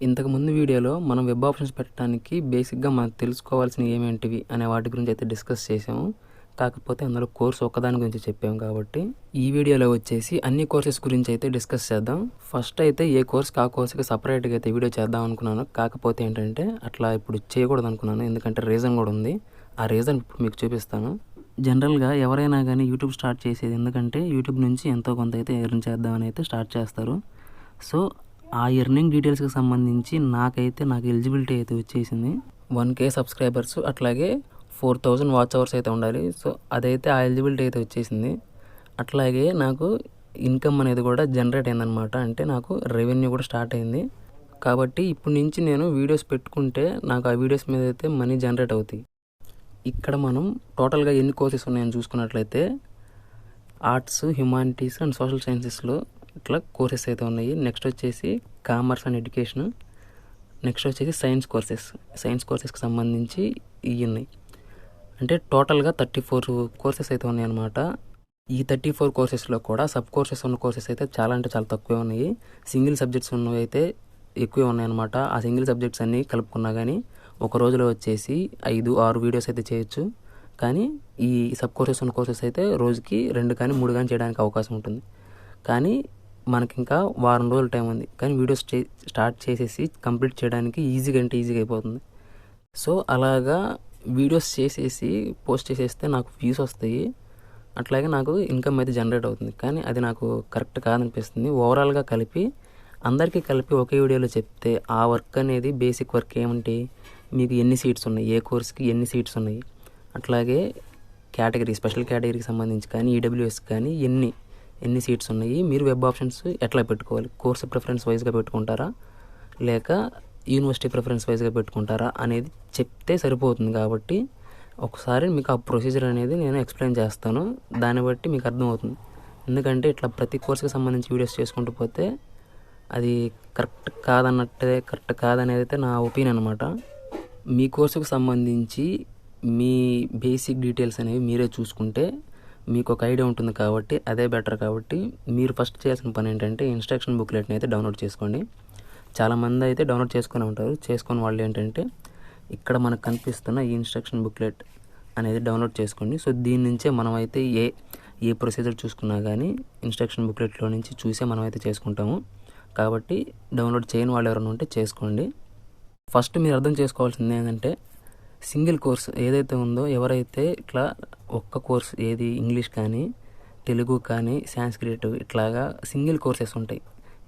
ఇంతకు ముందు వీడియోలో మనం వెబ్ ఆప్షన్స్ పెట్టడానికి బేసిక్గా మనకు తెలుసుకోవాల్సినవి ఏమేంటివి అనే వాటి గురించి అయితే డిస్కస్ చేసాము. కాకపోతే అందులో కోర్స్ ఒక్కదాని గురించి చెప్పాము కాబట్టి ఈ వీడియోలో వచ్చేసి అన్ని కోర్సెస్ గురించి అయితే డిస్కస్ చేద్దాం. ఫస్ట్ అయితే ఏ కోర్స్కి ఆ కోర్స్కి సపరేట్గా అయితే వీడియో చేద్దాం అనుకున్నాను. కాకపోతే ఏంటంటే అట్లా ఇప్పుడు చేయకూడదు అనుకున్నాను, ఎందుకంటే రీజన్ కూడా ఉంది. ఆ రీజన్ ఇప్పుడు మీకు చూపిస్తాను. జనరల్గా ఎవరైనా కానీ యూట్యూబ్ స్టార్ట్ చేసేది ఎందుకంటే యూట్యూబ్ నుంచి ఎంతో కొంత అయితే ఎర్న్ చేద్దామని అయితే స్టార్ట్ చేస్తారు. సో ఆ ఎర్నింగ్ డీటెయిల్స్కి సంబంధించి నాకు ఎలిజిబిలిటీ అయితే వచ్చేసింది. 1K సబ్స్క్రైబర్స్ అట్లాగే 4000 వాచ్ అవర్స్ అయితే ఉండాలి. సో అదైతే ఆ ఎలిజిబిలిటీ అయితే వచ్చేసింది. అట్లాగే నాకు ఇన్కమ్ అనేది కూడా జనరేట్ అయిందనమాట. అంటే నాకు రెవెన్యూ కూడా స్టార్ట్ అయింది. కాబట్టి ఇప్పుడు నుంచి నేను వీడియోస్ పెట్టుకుంటే నాకు ఆ వీడియోస్ మీద అయితే మనీ జనరేట్ అవుతాయి. ఇక్కడ మనం టోటల్గా ఎన్ని కోర్సెస్ ఉన్నాయని చూసుకున్నట్లయితే ఆర్ట్స్, హ్యుమానిటీస్ అండ్ సోషల్ సైన్సెస్లో ఇట్లా కోర్సెస్ అయితే ఉన్నాయి. నెక్స్ట్ వచ్చేసి కామర్స్ అండ్ ఎడ్యుకేషన్. నెక్స్ట్ వచ్చేసి సైన్స్ కోర్సెస్కి సంబంధించి ఇవి ఉన్నాయి. అంటే టోటల్గా 34 కోర్సెస్ అయితే ఉన్నాయి అన్నమాట. ఈ 34 కోర్సెస్లో కూడా సబ్ కోర్సెస్ ఉన్న కోర్సెస్ అయితే చాలా అంటే చాలా తక్కువే ఉన్నాయి. సింగిల్ సబ్జెక్ట్స్ ఉన్నవి అయితే ఎక్కువే ఉన్నాయన్నమాట. ఆ సింగిల్ సబ్జెక్ట్స్ అన్నీ కలుపుకున్నా కానీ ఒక రోజులో వచ్చేసి 5-6 వీడియోస్ అయితే చేయొచ్చు. కానీ ఈ సబ్ కోర్సెస్ ఉన్న కోర్సెస్ అయితే రోజుకి 2 కానీ 3 కానీ చేయడానికి అవకాశం ఉంటుంది. కానీ మనకి ఇంకా వారం రోజుల టైం ఉంది. కానీ వీడియోస్ స్టార్ట్ చేసేసి కంప్లీట్ చేయడానికి ఈజీగా అయిపోతుంది. సో అలాగా వీడియోస్ చేసేసి పోస్ట్ చేసేస్తే నాకు వ్యూస్ వస్తాయి, అట్లాగే నాకు ఇన్కమ్ అయితే జనరేట్ అవుతుంది. కానీ అది నాకు కరెక్ట్ కాదనిపిస్తుంది. ఓవరాల్గా అందరికీ కలిపి ఒకే వీడియోలో చెప్తే ఆ వర్క్ అనేది బేసిక్ వర్క్ ఏమంటే మీకు ఎన్ని సీట్స్ ఉన్నాయి, ఏ కోర్స్కి ఎన్ని సీట్స్ ఉన్నాయి, అట్లాగే స్పెషల్ కేటగిరీకి సంబంధించి కానీ ఈడబ్ల్యూఎస్ కానీ ఎన్ని సీట్స్ ఉన్నాయి, మీరు వెబ్ ఆప్షన్స్ ఎట్లా పెట్టుకోవాలి, కోర్సు ప్రిఫరెన్స్ వైజ్గా పెట్టుకుంటారా లేక యూనివర్సిటీ ప్రిఫరెన్స్ వైజ్గా పెట్టుకుంటారా అనేది చెప్తే సరిపోతుంది. కాబట్టి ఒకసారి మీకు ఆ ప్రొసీజర్ అనేది నేను ఎక్స్ప్లెయిన్ చేస్తాను. దాన్ని బట్టి మీకు అర్థమవుతుంది. ఎందుకంటే ఇట్లా ప్రతి కోర్సుకి సంబంధించి వీడియోస్ చేసుకుంటూ పోతే అది కరెక్ట్ కాదనేది అయితే నా ఒపీనియన్ అనమాట. మీ కోర్సుకు సంబంధించి మీ బేసిక్ డీటెయిల్స్ అనేవి మీరే చూసుకుంటే మీకు ఒక ఐడియా ఉంటుంది. కాబట్టి అదే బెటర్. కాబట్టి మీరు ఫస్ట్ చేయాల్సిన పని ఏంటంటే ఇన్స్ట్రక్షన్ బుక్లెట్ని అయితే డౌన్లోడ్ చేసుకోండి. చాలామంది అయితే డౌన్లోడ్ చేసుకుని ఉంటారు. చేసుకుని వాళ్ళు ఏంటంటే ఇక్కడ మనకు కనిపిస్తున్న ఈ ఇన్స్ట్రక్షన్ బుక్లెట్ అనేది డౌన్లోడ్ చేసుకోండి. సో దీని నుంచే మనం అయితే ఏ ప్రొసీజర్ చూసుకున్నా కానీ ఇన్స్ట్రక్షన్ బుక్లెట్లో నుంచి చూసే మనం అయితే చేసుకుంటాము. కాబట్టి డౌన్లోడ్ చేయని వాళ్ళు ఎవరైనా ఉంటే చేసుకోండి. ఫస్ట్ మీరు అర్థం చేసుకోవాల్సింది ఏంటంటే సింగిల్ కోర్స్ ఏదైతే ఉందో, ఎవరైతే ఇట్లా ఒక్క కోర్స్ ఏది ఇంగ్లీష్ కానీ తెలుగు కానీ సాంస్క్రిట్ ఇట్లాగా సింగిల్ కోర్సెస్ ఉంటాయి.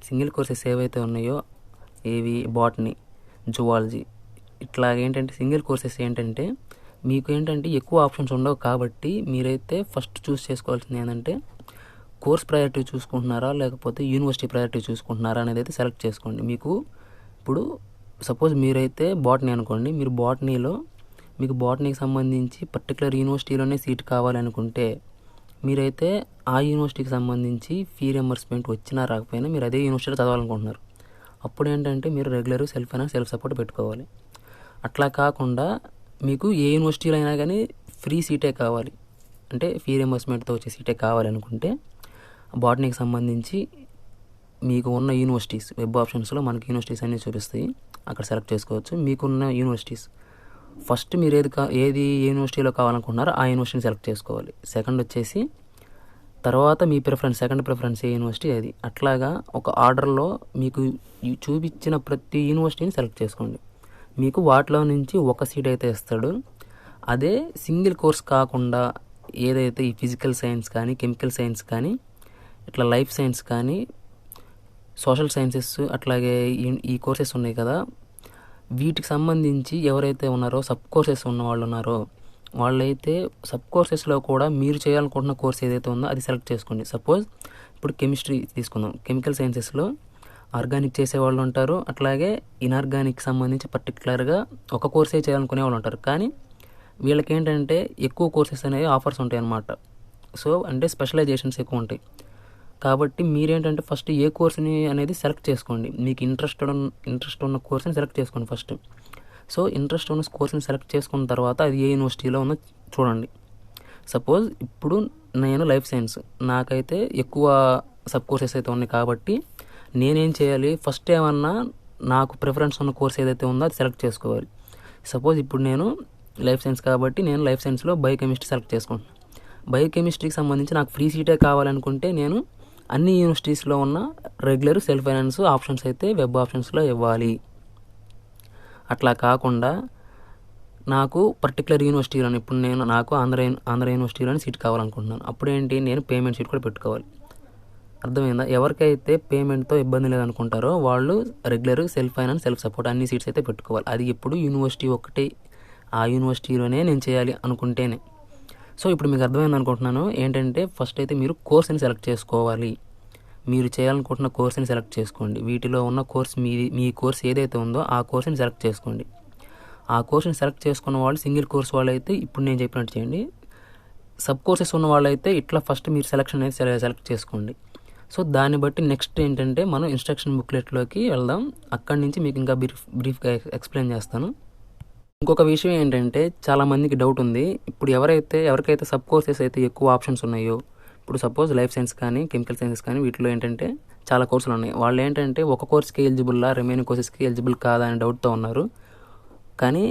సింగిల్ కోర్సెస్ ఏవైతే ఉన్నాయో ఏవి బాటనీ, జువాలజీ ఏంటంటే సింగిల్ కోర్సెస్ ఏంటంటే మీకు ఏంటంటే ఎక్కువ ఆప్షన్స్ ఉండవు. కాబట్టి మీరైతే ఫస్ట్ చూస్ చేసుకోవాల్సింది ఏంటంటే కోర్స్ ప్రయారిటీ చూసుకుంటున్నారా లేకపోతే యూనివర్సిటీ ప్రయారిటీ చూసుకుంటున్నారా అనేది అయితే సెలెక్ట్ చేసుకోండి. మీకు ఇప్పుడు సపోజ్ మీరైతే బాటనీ అనుకోండి, మీరు బాటనీలో మీకు బాటనీకి సంబంధించి పర్టికులర్ యూనివర్సిటీలోనే సీట్ కావాలనుకుంటే మీరైతే ఆ యూనివర్సిటీకి సంబంధించి ఫీ రియంబర్స్మెంట్ వచ్చినా రాకపోయినా మీరు అదే యూనివర్సిటీలో చదవాలనుకుంటున్నారు. అప్పుడు ఏంటంటే మీరు రెగ్యులర్ సెల్ఫ్ సపోర్ట్ పెట్టుకోవాలి. అట్లా కాకుండా మీకు ఏ యూనివర్సిటీలో అయినా కానీ ఫ్రీ సీటే కావాలి, అంటే ఫీ రియంబర్స్మెంట్తో వచ్చే సీటే కావాలనుకుంటే బాటనీకి సంబంధించి మీకు ఉన్న యూనివర్సిటీస్ వెబ్ ఆప్షన్స్లో మనకి యూనివర్సిటీస్ అన్నీ చూపిస్తాయి, అక్కడ సెలెక్ట్ చేసుకోవచ్చు. మీకున్న యూనివర్సిటీస్ ఫస్ట్ మీరు ఏది యూనివర్సిటీలో కావాలనుకుంటున్నారో ఆ యూనివర్సిటీని సెలెక్ట్ చేసుకోవాలి. సెకండ్ వచ్చేసి తర్వాత మీ సెకండ్ ప్రిఫరెన్స్ ఏ యూనివర్సిటీ అది. అట్లాగా ఒక ఆర్డర్లో మీకు చూపించిన ప్రతి యూనివర్సిటీని సెలెక్ట్ చేసుకోండి. మీకు వాటిలో నుంచి ఒక సీట్ అయితే ఇస్తాడు. అదే సింగిల్ కోర్స్ కాకుండా ఏదైతే ఈ ఫిజికల్ సైన్స్ కానీ కెమికల్ సైన్స్ కానీ ఇట్లా లైఫ్ సైన్స్ కానీ సోషల్ సైన్సెస్ అట్లాగే ఈ కోర్సెస్ ఉన్నాయి కదా, వీటికి సంబంధించి ఎవరైతే ఉన్నారో సబ్ కోర్సెస్ ఉన్న వాళ్ళు ఉన్నారో వాళ్ళైతే సబ్ కోర్సెస్లో కూడా మీరు చేయాలనుకుంటున్న కోర్స్ ఏదైతే ఉందో అది సెలెక్ట్ చేసుకోండి. సపోజ్ ఇప్పుడు కెమిస్ట్రీ తీసుకుందాం, కెమికల్ సైన్సెస్లో ఆర్గానిక్ చేసేవాళ్ళు ఉంటారు, అట్లాగే ఇన్ఆర్గానిక్ సంబంధించి పర్టికులర్గా ఒక కోర్సే చేయాలనుకునే వాళ్ళు ఉంటారు. కానీ వీళ్ళకి ఏంటంటే ఎక్కువ కోర్సెస్ అనేవి ఆఫర్స్ ఉంటాయి అన్నమాట. సో అంటే స్పెషలైజేషన్స్ ఎక్కువ ఉంటాయి. కాబట్టి మీరేంటంటే ఫస్ట్ ఏ కోర్స్ని అనేది సెలెక్ట్ చేసుకోండి. మీకు ఇంట్రెస్ట్ ఉన్న కోర్స్ని సెలెక్ట్ చేసుకోండి ఫస్ట్. సో ఇంట్రెస్ట్ ఉన్న కోర్స్ని సెలెక్ట్ చేసుకున్న తర్వాత అది ఏ యూనివర్సిటీలో ఉందో చూడండి. సపోజ్ ఇప్పుడు నేను లైఫ్ సైన్స్, నాకైతే ఎక్కువ సబ్ కోర్సెస్ అయితే ఉన్నాయి. కాబట్టి నేనేం చేయాలి, ఫస్ట్ ఏమన్నా నాకు ప్రిఫరెన్స్ ఉన్న కోర్స్ ఏదైతే ఉందో అది సెలెక్ట్ చేసుకోవాలి. సపోజ్ ఇప్పుడు నేను లైఫ్ సైన్స్ కాబట్టి నేను లైఫ్ సైన్స్లో బయోకెమిస్ట్రీ సెలెక్ట్ చేసుకుంటాను. బయోకెమిస్ట్రీకి సంబంధించి నాకు ఫ్రీ సీటే కావాలనుకుంటే నేను అన్ని యూనివర్సిటీస్లో ఉన్న రెగ్యులర్ సెల్ఫ్ ఫైనాన్స్ ఆప్షన్స్ అయితే వెబ్ ఆప్షన్స్లో ఇవ్వాలి. అట్లా కాకుండా నాకు పర్టికులర్ యూనివర్సిటీలో ఇప్పుడు నాకు ఆంధ్ర యూనివర్సిటీలోని సీట్ కావాలనుకుంటున్నాను. అప్పుడేంటి, నేను పేమెంట్ సీట్ కూడా పెట్టుకోవాలి. అర్థమైందా? ఎవరికైతే పేమెంట్తో ఇబ్బంది లేదనుకుంటారో వాళ్ళు regular self finance self support అన్ని సీట్స్ అయితే పెట్టుకోవాలి. అది ఇప్పుడు యూనివర్సిటీ ఒకటి ఆ యూనివర్సిటీలోనే నేను చేయాలి అనుకుంటేనే. సో ఇప్పుడు మీకు అర్థమైంది అనుకుంటున్నాను. ఏంటంటే ఫస్ట్ అయితే మీరు కోర్స్ని సెలెక్ట్ చేసుకోవాలి. మీరు చేయాలనుకుంటున్న కోర్స్ని సెలెక్ట్ చేసుకోండి. వీటిలో ఉన్న కోర్స్ మీ కోర్స్ ఏదైతే ఉందో ఆ కోర్స్ని సెలెక్ట్ చేసుకోండి. ఆ కోర్స్ని సెలెక్ట్ చేసుకున్న వాళ్ళు సింగిల్ కోర్స్ వాళ్ళు అయితే ఇప్పుడు నేను చెప్పినట్టు చేయండి. సబ్ కోర్సెస్ ఉన్న వాళ్ళు అయితే ఇట్లా ఫస్ట్ మీరు సెలెక్షన్ అనేది సెలెక్ట్ చేసుకోండి. సో దాన్ని బట్టి నెక్స్ట్ ఏంటంటే మనం ఇన్స్ట్రక్షన్ బుక్లెట్లోకి వెళ్దాం. అక్కడి నుంచి మీకు ఇంకా బ్రీఫ్గా ఎక్స్ప్లెయిన్ చేస్తాను. ఇంకొక విషయం ఏంటంటే చాలామందికి డౌట్ ఉంది. ఇప్పుడు ఎవరికైతే సబ్ కోర్సెస్ అయితే ఎక్కువ ఆప్షన్స్ ఉన్నాయో, ఇప్పుడు సపోజ్ లైఫ్ సైన్స్ కానీ కెమికల్ సైన్సెస్ కానీ వీటిలో ఏంటంటే చాలా కోర్సులు ఉన్నాయి. వాళ్ళు ఏంటంటే ఒక కోర్స్కి ఎలిజిబుల్లా రిమైనింగ్ కోర్సెస్కి ఎలిజిబుల్ కాదా అని డౌట్తో ఉన్నారు. కానీ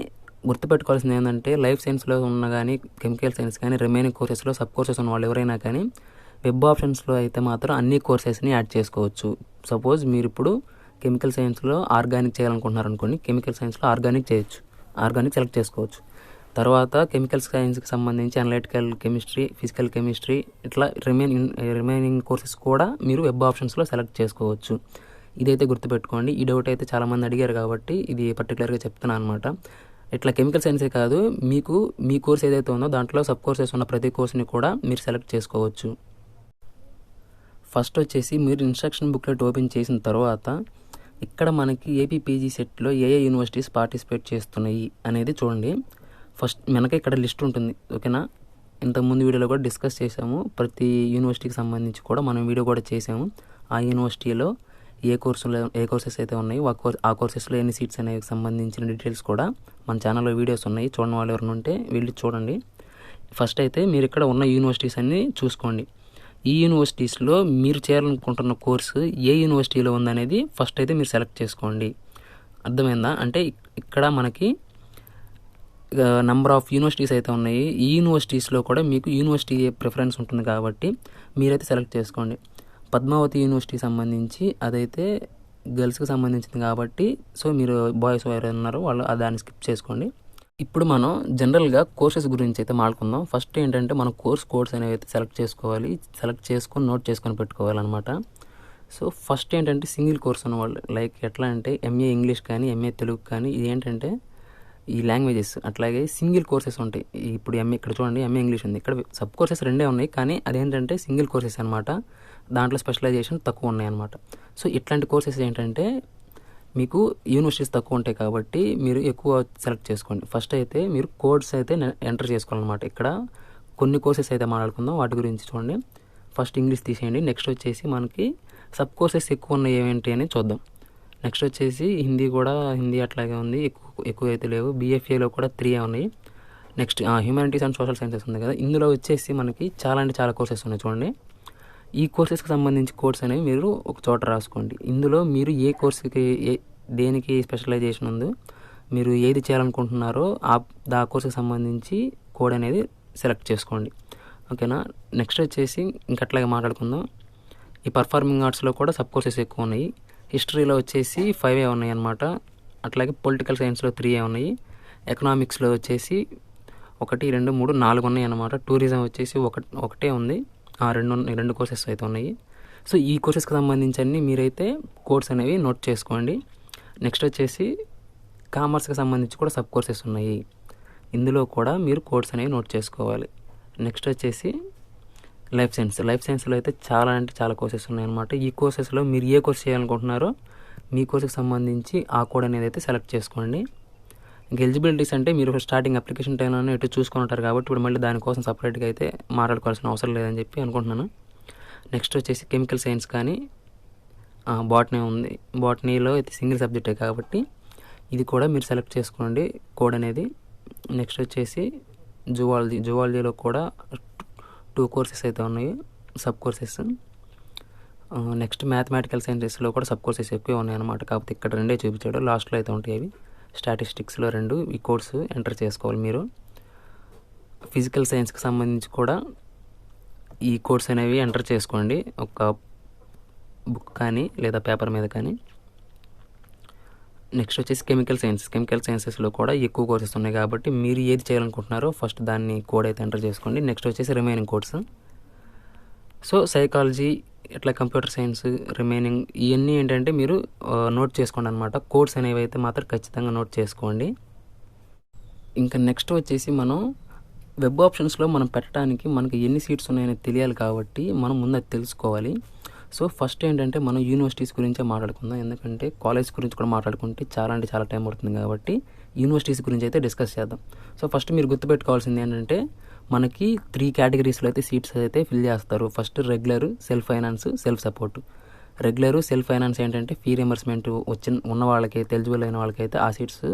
గుర్తుపెట్టుకోవాల్సింది ఏంటంటే లైఫ్ సైన్స్లో ఉన్న కానీ కెమికల్ సైన్స్ కానీ రిమైనింగ్ కోర్సెస్లో సబ్ కోర్సెస్ ఉన్న వాళ్ళు ఎవరైనా కానీ వెబ్ ఆప్షన్స్లో అయితే మాత్రం అన్ని కోర్సెస్ని యాడ్ చేసుకోవచ్చు. సపోజ్ మీరు ఇప్పుడు కెమికల్ సైన్స్లో ఆర్గానిక్ చేయాలనుకుంటున్నారు అనుకోండి, కెమికల్ సైన్స్లో ఆర్గానిక్ చేయొచ్చు, ఆర్గానిక్ సెలెక్ట్ చేసుకోవచ్చు. తర్వాత కెమికల్ సైన్స్కి సంబంధించి అనలిటికల్ కెమిస్ట్రీ, ఫిజికల్ కెమిస్ట్రీ ఇట్లా రిమైనింగ్ కోర్సెస్ కూడా మీరు వెబ్ ఆప్షన్స్లో సెలెక్ట్ చేసుకోవచ్చు. ఇదైతే గుర్తుపెట్టుకోండి. ఈ డౌట్ అయితే చాలామంది అడిగారు కాబట్టి ఇది పర్టికులర్గా చెప్తున్నాను అనమాట. ఇట్లా కెమికల్ సైన్సే కాదు, మీకు మీ కోర్స్ ఏదైతే ఉందో దాంట్లో సబ్ కోర్సెస్ ఉన్న ప్రతి కోర్స్ని కూడా మీరు సెలెక్ట్ చేసుకోవచ్చు. ఫస్ట్ వచ్చేసి మీరు ఇన్స్ట్రక్షన్ బుక్లెట్ ఓపెన్ చేసిన తర్వాత ఇక్కడ మనకి ఏపీ పీజీ సెట్లో ఏ యూనివర్సిటీస్ పార్టిసిపేట్ చేస్తున్నాయి అనేది చూడండి. ఫస్ట్ మనకి ఇక్కడ లిస్ట్ ఉంటుంది, ఓకేనా? ఇంతకుముందు వీడియోలో కూడా డిస్కస్ చేసాము. ప్రతి యూనివర్సిటీకి సంబంధించి కూడా మనం వీడియో కూడా చేసాము. ఆ యూనివర్సిటీలో ఏ కోర్సెస్ అయితే ఉన్నాయో ఆ కోర్సెస్లో ఎన్ని సీట్స్ అనేవి సంబంధించిన డీటెయిల్స్ కూడా మన ఛానల్లో వీడియోస్ ఉన్నాయి. చూడని వాళ్ళు ఎవరైనా ఉంటే వెళ్ళి చూడండి. ఫస్ట్ అయితే మీరు ఇక్కడ ఉన్న యూనివర్సిటీస్ అన్ని చూసుకోండి. ఈ యూనివర్సిటీస్లో మీరు చేయాలనుకుంటున్న కోర్సు ఏ యూనివర్సిటీలో ఉందనేది ఫస్ట్ అయితే మీరు సెలెక్ట్ చేసుకోండి. అర్థమైందా? అంటే ఇక్కడ మనకి నెంబర్ ఆఫ్ యూనివర్సిటీస్ అయితే ఉన్నాయి. ఈ యూనివర్సిటీస్లో కూడా మీకు యూనివర్సిటీ ప్రిఫరెన్స్ ఉంటుంది కాబట్టి మీరైతే సెలెక్ట్ చేసుకోండి. పద్మావతి యూనివర్సిటీ సంబంధించి అదైతే గర్ల్స్కి సంబంధించింది కాబట్టి సో మీరు బాయ్స్ ఎవరైనా ఉన్నారో వాళ్ళు దాన్ని స్కిప్ చేసుకోండి. ఇప్పుడు మనం జనరల్గా కోర్సెస్ గురించి అయితే మాట్లాడుకుందాం. ఫస్ట్ ఏంటంటే మనం కోడ్స్ అనేవి అయితే సెలెక్ట్ చేసుకోవాలి. సెలెక్ట్ చేసుకొని నోట్ చేసుకొని పెట్టుకోవాలన్నమాట. సో ఫస్ట్ ఏంటంటే సింగిల్ కోర్స్ ఉన్నవాళ్ళు, లైక్ ఎట్లా అంటే ఎంఏ ఇంగ్లీష్ కానీ ఎంఏ తెలుగు కానీ ఇది ఏంటంటే ఈ లాంగ్వేజెస్ అట్లాగే సింగిల్ కోర్సెస్ ఉంటాయి. ఇప్పుడు ఇక్కడ చూడండి ఎంఏ ఇంగ్లీష్ ఉంది, ఇక్కడ సబ్ కోర్సెస్ రెండే ఉన్నాయి కానీ అదేంటంటే సింగిల్ కోర్సెస్ అనమాట. దాంట్లో స్పెషలైజేషన్ తక్కువ ఉన్నాయి అనమాట. సో ఇట్లాంటి కోర్సెస్ ఏంటంటే మీకు యూనివర్సిటీస్ తక్కువ ఉంటాయి కాబట్టి మీరు ఎక్కువ సెలెక్ట్ చేసుకోండి. ఫస్ట్ అయితే మీరు కోడ్స్ అయితే ఎంటర్ చేసుకోవాలన్నమాట. ఇక్కడ కొన్ని కోర్సెస్ అయితే మాట్లాడుకుందాం, వాటి గురించి చూడండి. ఫస్ట్ ఇంగ్లీష్ తీసేయండి. నెక్స్ట్ వచ్చేసి మనకి సబ్ కోర్సెస్ ఎక్కువ ఉన్నాయి ఏమేంటి అని చూద్దాం. నెక్స్ట్ వచ్చేసి హిందీ అట్లాగే ఉంది, ఎక్కువ అయితే లేవు. బీఎఫ్ఏలో కూడా 3 ఉన్నాయి. Next humanities and social sciences ఉంది కదా, ఇందులో వచ్చేసి మనకి చాలా కోర్సెస్ ఉన్నాయి చూడండి. ఈ కోర్సెస్కి సంబంధించి కోర్స్ అనేవి మీరు ఒక చోట రాసుకోండి. ఇందులో మీరు ఏ కోర్సుకి దేనికి స్పెషలైజేషన్ ఉందో మీరు ఏది చేయాలనుకుంటున్నారో ఆ కోర్సుకి సంబంధించి కోడ్ అనేది సెలెక్ట్ చేసుకోండి, ఓకేనా? నెక్స్ట్ వచ్చేసి ఇంకట్లాగే మాట్లాడుకుందాం. ఈ పర్ఫార్మింగ్ ఆర్ట్స్లో కూడా సబ్ కోర్సెస్ ఎక్కువ ఉన్నాయి. హిస్టరీలో వచ్చేసి 5 ఉన్నాయి అన్నమాట. అట్లాగే పొలిటికల్ సైన్స్లో 3 ఉన్నాయి. ఎకనామిక్స్లో వచ్చేసి 1, 2, 3, 4 ఉన్నాయి అన్నమాట. టూరిజం వచ్చేసి ఒకటే ఉంది. 2 కోర్సెస్ అయితే ఉన్నాయి. సో ఈ కోర్సెస్కి సంబంధించి అన్ని మీరైతే కోర్స్ అనేవి నోట్ చేసుకోండి. నెక్స్ట్ వచ్చేసి కామర్స్కి సంబంధించి కూడా సబ్ కోర్సెస్ ఉన్నాయి. ఇందులో కూడా మీరు కోర్స్ అనేవి నోట్ చేసుకోవాలి. నెక్స్ట్ వచ్చేసి లైఫ్ సైన్స్లో అయితే చాలా కోర్సెస్ ఉన్నాయన్నమాట. ఈ కోర్సెస్లో మీరు ఏ కోర్స్ చేయాలనుకుంటున్నారో మీ కోర్సుకి సంబంధించి ఆ కోడ్ అనేది అయితే సెలెక్ట్ చేసుకోండి. ఇంకా ఎలిజిబిలిటీస్ అంటే మీరు స్టార్టింగ్ అప్లికేషన్ టైంలోనే ఎటు చూసుకొని ఉంటారు కాబట్టి ఇప్పుడు మళ్ళీ దానికోసం సపరేట్గా అయితే మాట్లాడుకోవాల్సిన అవసరం లేదని చెప్పి అనుకుంటున్నాను. నెక్స్ట్ వచ్చేసి కెమికల్ సైన్స్ కానీ బాటనీ ఉంది. బాటనీలో అయితే సింగిల్ సబ్జెక్టే కాబట్టి ఇది కూడా మీరు సెలెక్ట్ చేసుకోండి కోడ్ అనేది. నెక్స్ట్ వచ్చేసి జువాలజీలో కూడా 2 కోర్సెస్ అయితే ఉన్నాయి, సబ్ కోర్సెస్. నెక్స్ట్ మ్యాథమెటికల్ సైన్సెస్లో కూడా సబ్ కోర్సెస్ ఎక్కువ ఉన్నాయన్నమాట. కాకపోతే ఇక్కడ 2 చూపించాడు, లాస్ట్లో అయితే ఉంటాయి అవి. స్టాటిస్టిక్స్లో 2 ఈ కోర్సు ఎంటర్ చేసుకోవాలి మీరు. ఫిజికల్ సైన్స్కి సంబంధించి కూడా ఈ కోర్స్ అనేవి ఎంటర్ చేసుకోండి, ఒక బుక్ కానీ లేదా పేపర్ మీద కానీ. నెక్స్ట్ వచ్చేసి కెమికల్ సైన్సెస్లో కూడా ఎక్కువ కోర్సెస్ ఉన్నాయి కాబట్టి మీరు ఏది చేయాలనుకుంటున్నారో ఫస్ట్ దాన్ని కోడ్ అయితే ఎంటర్ చేసుకోండి. నెక్స్ట్ వచ్చేసి రిమైనింగ్ కోర్స్. సో సైకాలజీ, ఇట్లా కంప్యూటర్ సైన్స్, రిమైనింగ్ ఇవన్నీ ఏంటంటే మీరు నోట్ చేసుకోండి అనమాట. కోడ్స్ అనేవి అయితే మాత్రం ఖచ్చితంగా నోట్ చేసుకోండి. ఇంకా నెక్స్ట్ వచ్చేసి మనం వెబ్ ఆప్షన్స్లో మనం పెట్టడానికి మనకి ఎన్ని సీట్స్ ఉన్నాయని తెలియాలి కాబట్టి మనం ముందు అది తెలుసుకోవాలి. సో ఫస్ట్ ఏంటంటే మనం యూనివర్సిటీస్ గురించే మాట్లాడుకుందాం, ఎందుకంటే కాలేజ్ గురించి కూడా మాట్లాడుకుంటే చాలా అంటే చాలా టైం పడుతుంది కాబట్టి యూనివర్సిటీస్ గురించి అయితే డిస్కస్ చేద్దాం. సో ఫస్ట్ మీరు గుర్తుపెట్టుకోవాల్సింది ఏంటంటే మనకి 3 కేటగిరీస్లో అయితే సీట్స్ అయితే ఫిల్ చేస్తారు. First regular, self finance, self support. Regular, self finance ఏంటంటే ఫీ రియంబర్స్మెంట్ ఉన్న వాళ్ళకైతే, ఎలిజిబుల్ అయిన వాళ్ళకైతే ఆ సీట్స్